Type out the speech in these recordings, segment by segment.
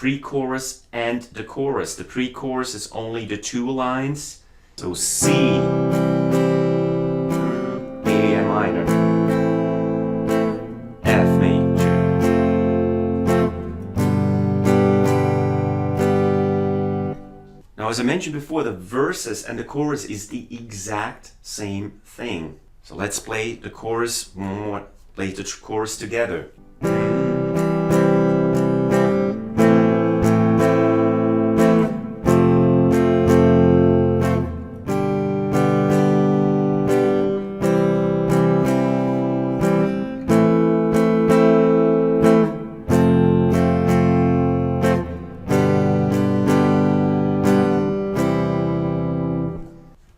pre-chorus and the chorus. The pre-chorus is only the 2 lines. So C, A minor, F major. Now, as I mentioned before, the verses and the chorus is the exact same thing. So let's play the chorus play the chorus together.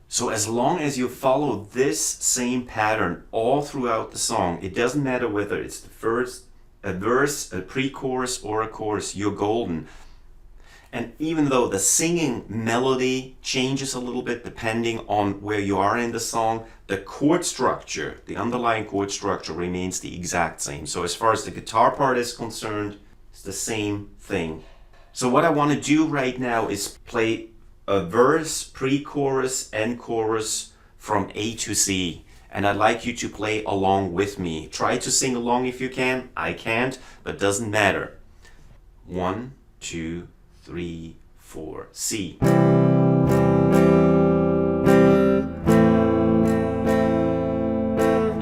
So as long as you follow this same pattern all throughout the song, it doesn't matter whether it's the first, a verse, a pre-chorus, or a chorus, you're golden. And even though the singing melody changes a little bit depending on where you are in the song, the chord structure, the underlying chord structure remains the exact same. So as far as the guitar part is concerned, it's the same thing. So what I want to do right now is play a verse, pre-chorus, and chorus from A to C. And I'd like you to play along with me. Try to sing along if you can. I can't, but doesn't matter. 1, 2, 3, 4, C.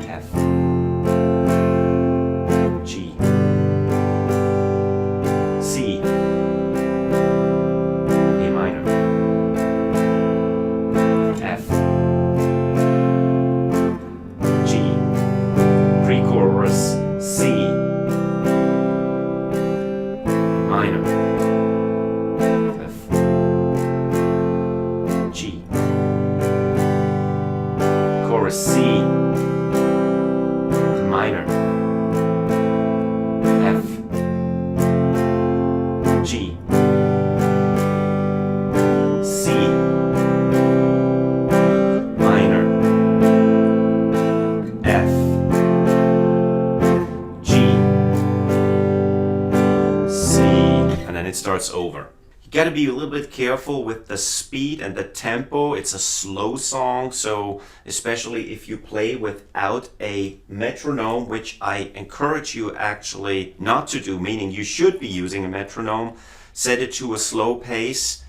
F, G, C, A minor, F, G, pre-chorus, C, minor, G, chorus C, minor, F, G, C, minor, F, G, C, and then it starts over. You got to be a little bit careful with the speed and the tempo. It's a slow song, so especially if you play without a metronome, which I encourage you actually not to do, meaning you should be using a metronome, set it to a slow pace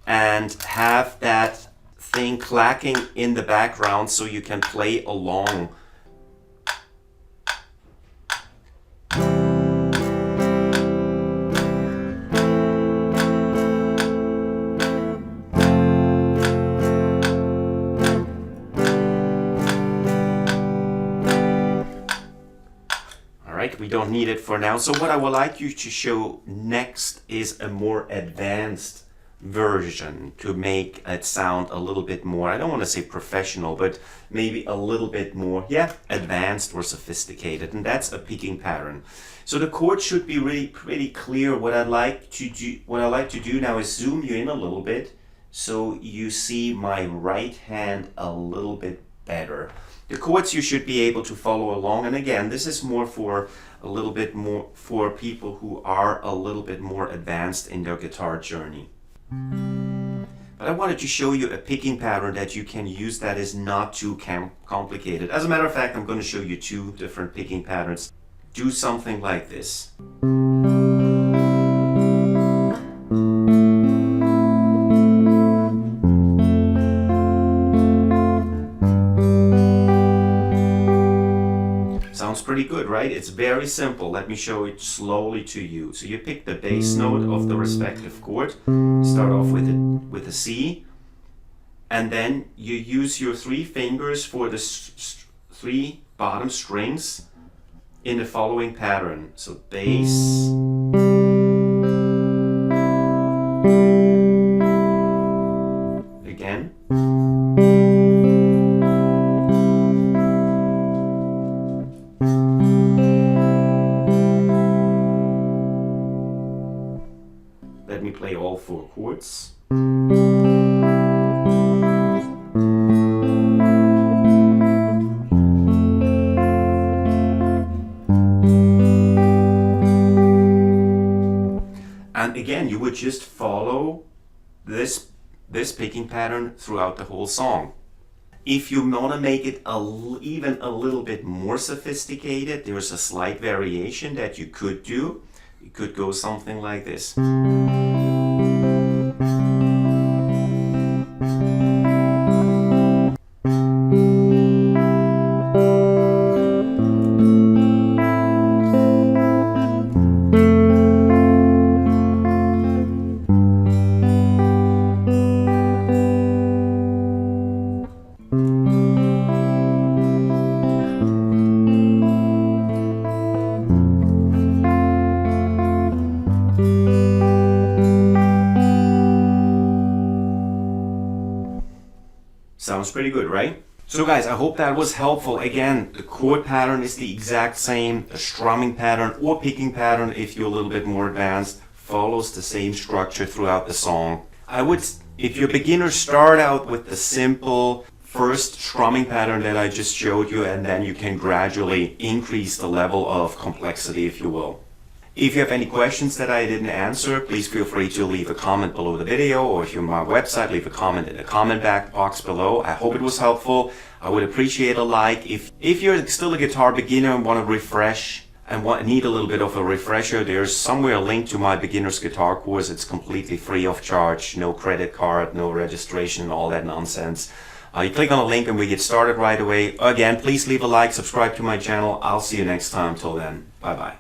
and have that thing clacking in the background so you can play along. We don't need it for now. So what I would like you to show next is a more advanced version to make it sound a little bit more, I don't want to say professional, but maybe a little bit more, advanced or sophisticated. And that's a picking pattern. So the chords should be really pretty clear. What I like to do now is zoom you in a little bit so you see my right hand a little bit better. The chords you should be able to follow along, and again, this is more for a little bit more for people who are a little bit more advanced in their guitar journey. But I wanted to show you a picking pattern that you can use that is not too complicated. As a matter of fact, I'm going to show you 2 different picking patterns. Do something like this. Sounds pretty good, right? It's very simple. Let me show it slowly to you. So you pick the bass note of the respective chord, start off with a C, and then you use your 3 fingers for the 3 bottom strings in the following pattern. So bass, again, let me play all 4 chords. And again, again, you would just follow this picking pattern throughout the whole song. If you want to make it even a little bit more sophisticated, there's a slight variation that you could do. It could go something like this. Sounds pretty good, right? So guys, I hope that was helpful. Again, the chord pattern is the exact same. The strumming pattern or picking pattern, if you're a little bit more advanced, follows the same structure throughout the song. If you're beginners, start out with the simple first strumming pattern that I just showed you, and then you can gradually increase the level of complexity, if you will. If you have any questions that I didn't answer, please feel free to leave a comment below the video, or if you're on my website, leave a comment in the comment box below. I hope it was helpful. I would appreciate a like. If you're still a guitar beginner and want to refresh and need a little bit of a refresher, there's somewhere a link to my beginner's guitar course. It's completely free of charge, no credit card, no registration, all that nonsense. You click on the link and we get started right away. Again, please leave a like, subscribe to my channel. I'll see you next time. Till then, bye-bye.